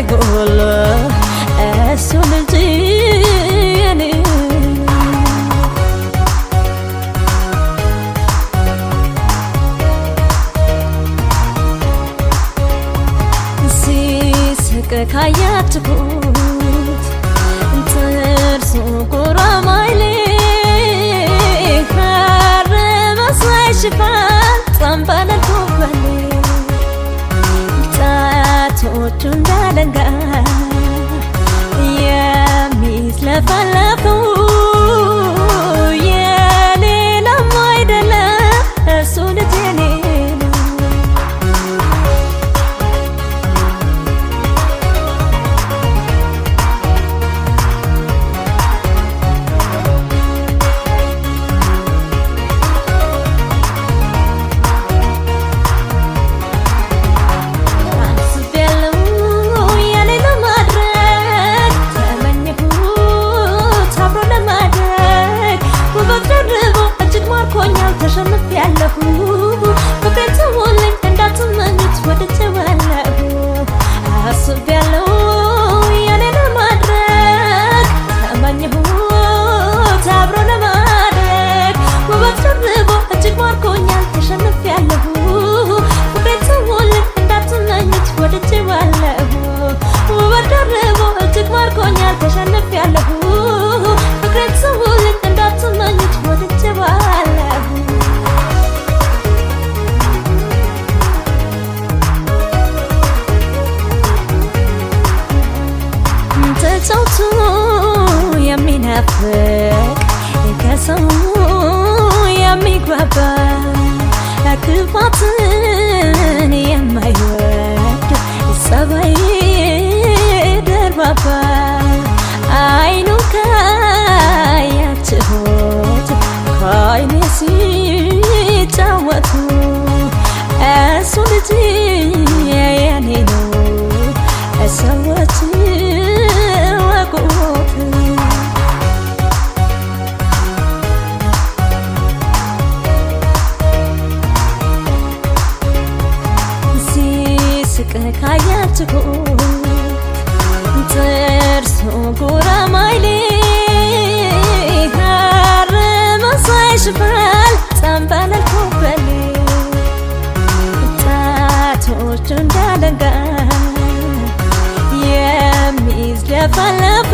የማይጎል እሱ ልጅ የኔ ሲስቅ ካያችሁት ጥርሱ ጉራማይሌ ከረመሳይ ሽፋን ጸንባለን ኮበሌ ጣቶቹ እንዳለንጋ የሚዝለፈለፉ የሌላም አይደለም እሱ ልጅ የኔ ነው። ተሸንፌያለሁ ፍቅሬን ተውልኝ እንዳትመኙት ወድጄዋለሁ አስቤያለሁ የኔ ለማድረግ ተመኘሁት አብሮ ለማድረግ ውበት ደርቦ እጅግ ማርኮኛል ተሸንፌያለሁ ፍቅሬን ተውልኝ እንዳትመኙት ወድጄዋለሁ ውበት ደርቦ እጅግ ማርኮኛል ተሸንፌያለሁ ፍቅሬን ተውልኝ እንዳትመኙት ወድጄዋለሁ ተጫውቶ የሚናፍቅ ከሰው የሚግባባ ክፋትን የማይወድ ጸባይ ደርባባ አይኑ ካያችሁት ከአይኔ ሲጫወቱ እሱ ልጅ የኔ ነው ሰዎች ሲስቅ ካያችሁት ጥርሱ ጉራማይሌ ከረመሳይ ሽፋን ጸንባለን ኮበሌ ጣቶቹ እንዳለንጋ የሚዝለፈለፉ